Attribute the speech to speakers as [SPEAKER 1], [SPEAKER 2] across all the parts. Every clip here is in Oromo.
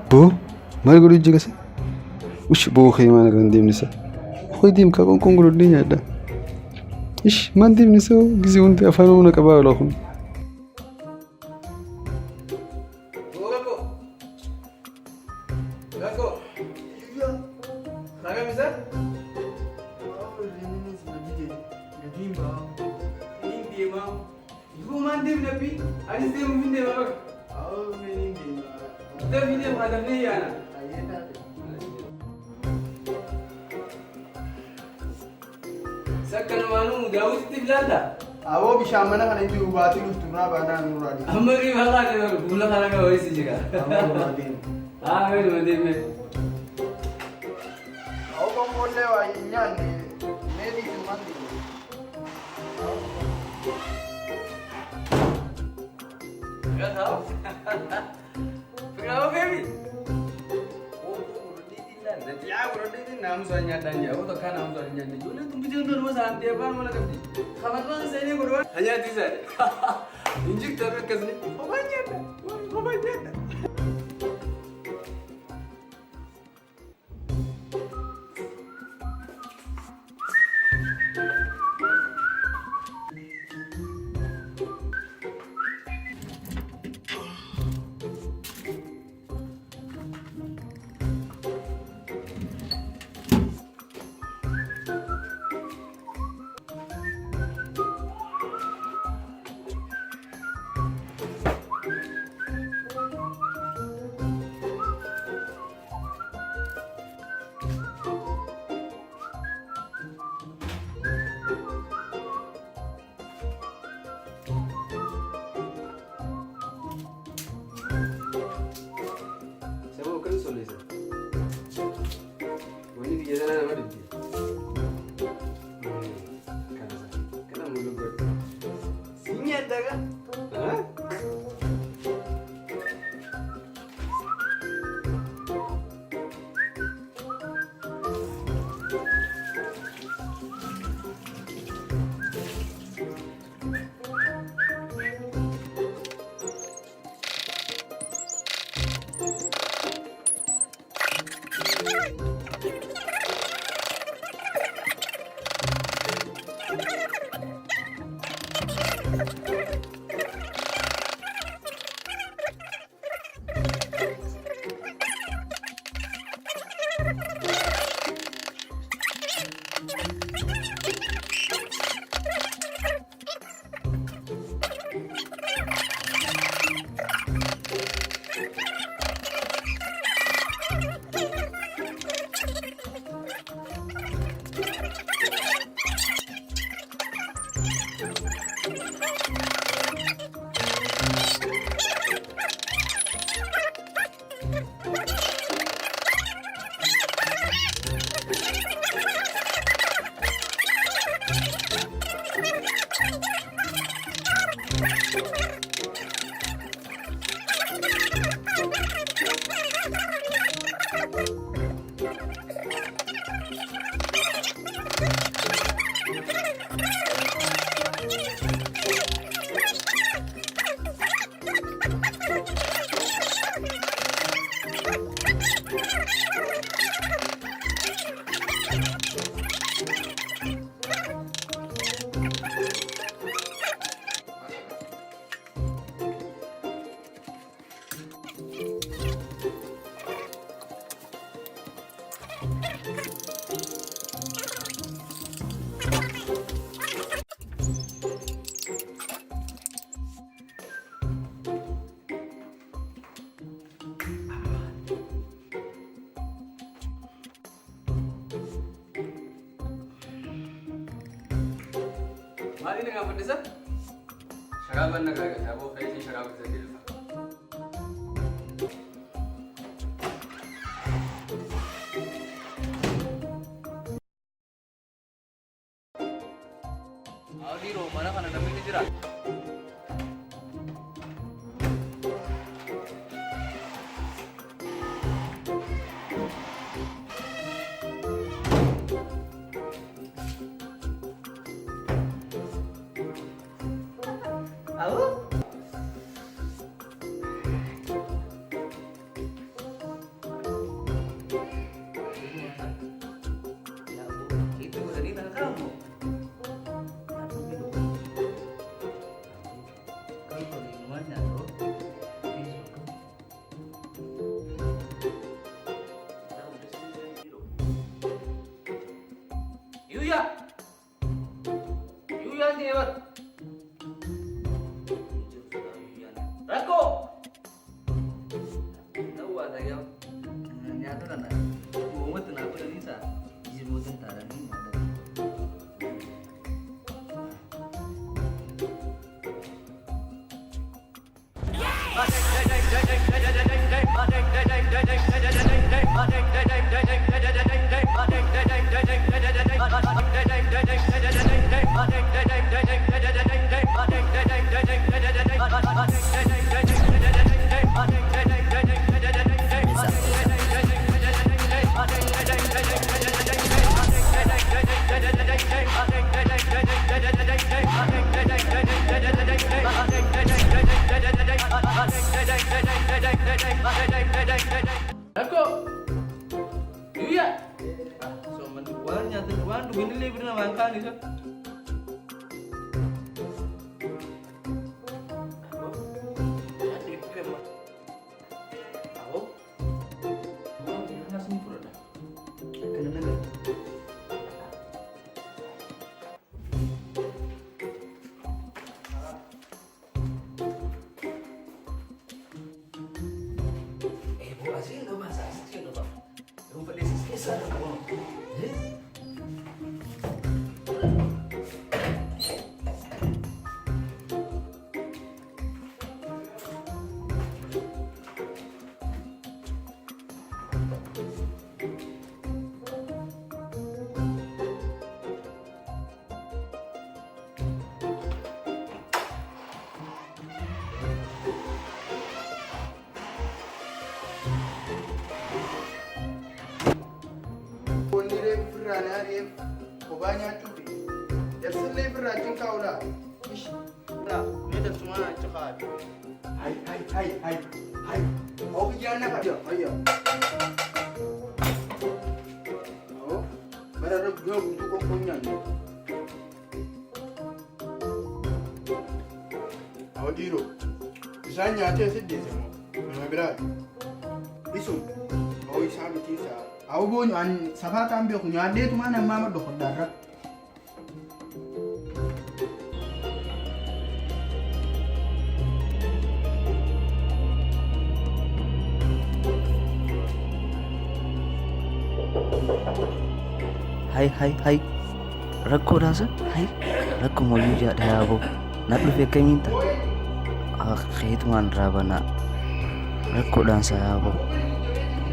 [SPEAKER 1] Boo maal godhu ijji kase? Ush boo kee maal irra hin deemne isa? Hoi deem kaa qoonqoon godhadhee nyaadha. Ish maan deemne isa gisee wanti afaan humna qabaa oolaa kun.
[SPEAKER 2] Sakkan manu Daud Tiblanda.
[SPEAKER 3] Awo bishaan mana kana itti dhugaatii dhuftu irraa baanaan nurraa deema.
[SPEAKER 2] Amma riba kana gula kana ka wayisi jira.
[SPEAKER 3] Amma nurraa deema.
[SPEAKER 2] Meedu deeme.
[SPEAKER 3] Awo kombollee waa hin nyaanne meedii fi mandi.
[SPEAKER 2] Gata. Pegawai baby. Ya berarti namusanya dan jauh tekan namusanya dan jauh. Tunggu jangan rumah santai apa malah kerja. Kebetulan saya ini berdua hanya di sana. Injek terus ke sini. Obatnya. Mali dengan apa desa? Syaraban negara, saya bawa kayak syaraban saja. Di rumah mana kan ada mini jerat? Yuya. Yuya dia bar. Rako. Tahu ada ya? Nyata kan? Gua tuh nak beli sa. Isi bosan taran ni ada. Rako. Yuya. So manduan nyata duan begini le bener makan itu.
[SPEAKER 3] Arif, banyak cuti. Yarsile berajin kaulah. Ish, nah, ini dah semua cakap. Hai. Mau kerja apa dia? Ayo. Oh, berada dia untuk komponya ni. Awak diro. Misalnya ada sedih semua. Mana berat? Isu. Oh, isa bitisa. Aku pun an sahabat ambil aku nyade tu mana mama dokter darah.
[SPEAKER 4] Hai. Rako dah sah? Hai. Rako mau juga dah abu. Nak lebih kau minta. Khidman raba nak. Rako dah sah abu.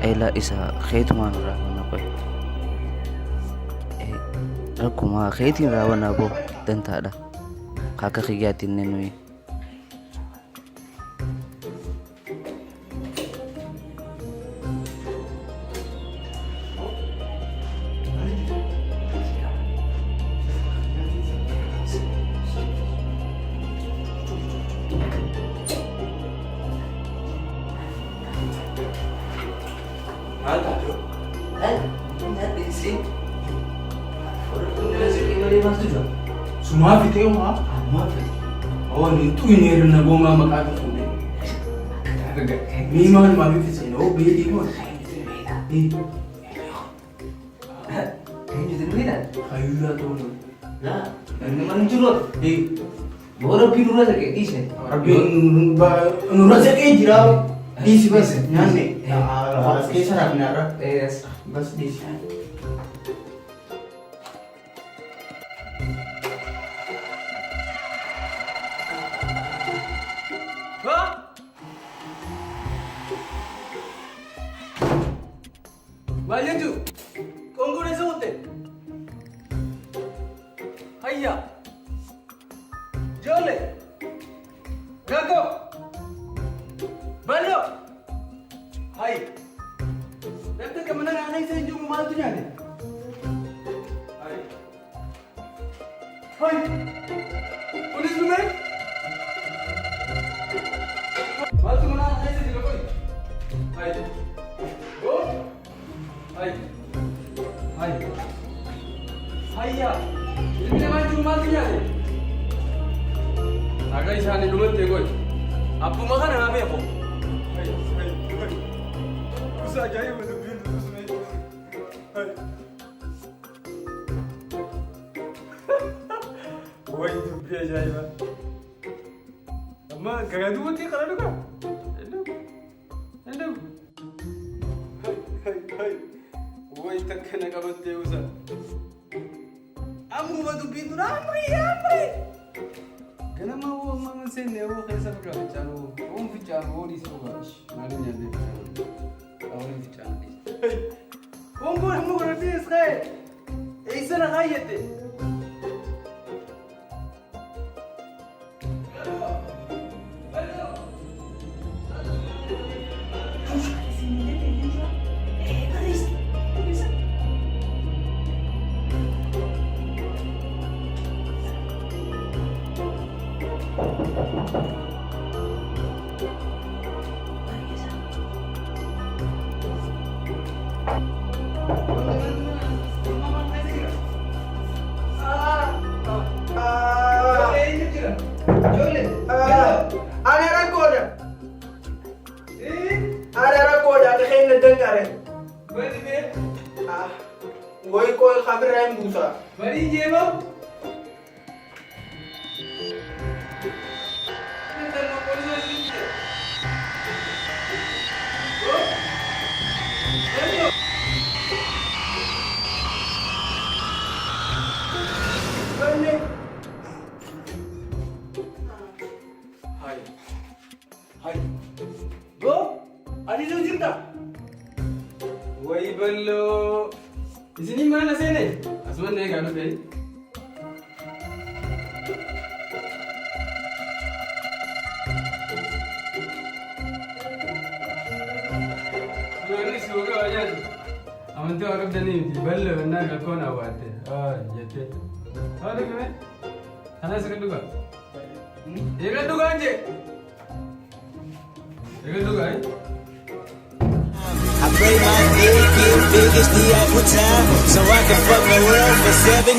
[SPEAKER 4] Ela isa khidman raba nak kau. Rako mah khidin raba nak abu. Dan tak ada. Kakak kegiatan nenui.
[SPEAKER 2] Semua video mah? Oh, ni tu ini rena goma makan tu ni. Ni mana mami fit oh beli pun. Ni.
[SPEAKER 4] Kamu jadi mana?
[SPEAKER 2] Ayu lah tu.
[SPEAKER 4] Nah, ini mana curut? Baru biru rasa kayak isi.
[SPEAKER 3] Nurut saya kayak jirau. Di sini bas, nyanyi. Harus kisah nak nara.
[SPEAKER 4] Yes.
[SPEAKER 3] Bas di sini.
[SPEAKER 2] Banyak tu. Konggu dah sebut. Hayya. Jole. Gago. Balo. Hai. Nanti ke mana nak naik saya jumpa malu tu ni. Hai. Hai. Polis bukan? Malu tu mana nak naik saya juga koi. Hai. Go. Hai. Hayya. Ini mana cuma tu ni? Agak isah ni dulu tengok. Apa makan yang apa apa? Hai. Usah jaya betul betul semua. Hai. ajaa'iba. Amma garaa duubatti karaa dhugaa. Endam. Hai. Woy takka na qabattee usa. Ammuma dubbiin dura amrii. Ganama woo amma seenne woo keessa fira fichaanoo. Woon fichaanoo woo dhiisuu baash. Maaliin nyaatee fichaanoo. Awwaliin fichaanoo dhiisa. Woon kun hamma godhatee iskaa'e. Eeysana kaayyette.
[SPEAKER 3] Woy koy khabiraay Musa.
[SPEAKER 2] Bari jema. Hai. Go. Ani lu jirta. Woy ballo. Isini mana sene? Asman ne galu pe. Ini suara aja. Aman tu orang dani ballo na galkona wate. Jete. Ada kene? Ana sekan duga. Ega duga anje. Ega duga eh.
[SPEAKER 5] I pray my dick get big as the Eiffel Tower, so I can fuck the world for 72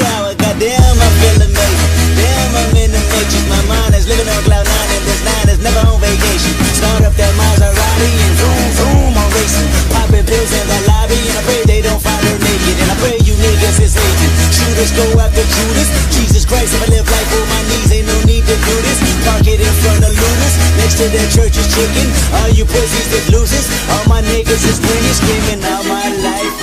[SPEAKER 5] hours. Goddamn, I feel amazing. Damn, I'm in the matrix. My mind is living on cloud nine, and this line is never on vacation. Start up that Maserati and vroom vroom, I'm racing. Popping pills in the lobby, and I pray they don't find her naked. And I pray you niggas is hating. Shooters go after Judas. Jesus Christ, if I live life on my knees, ain't no need to do this. Park it in front of looters, next to their church is chicken. All you pussies is losers. All my niggas is winning, screaming all my life.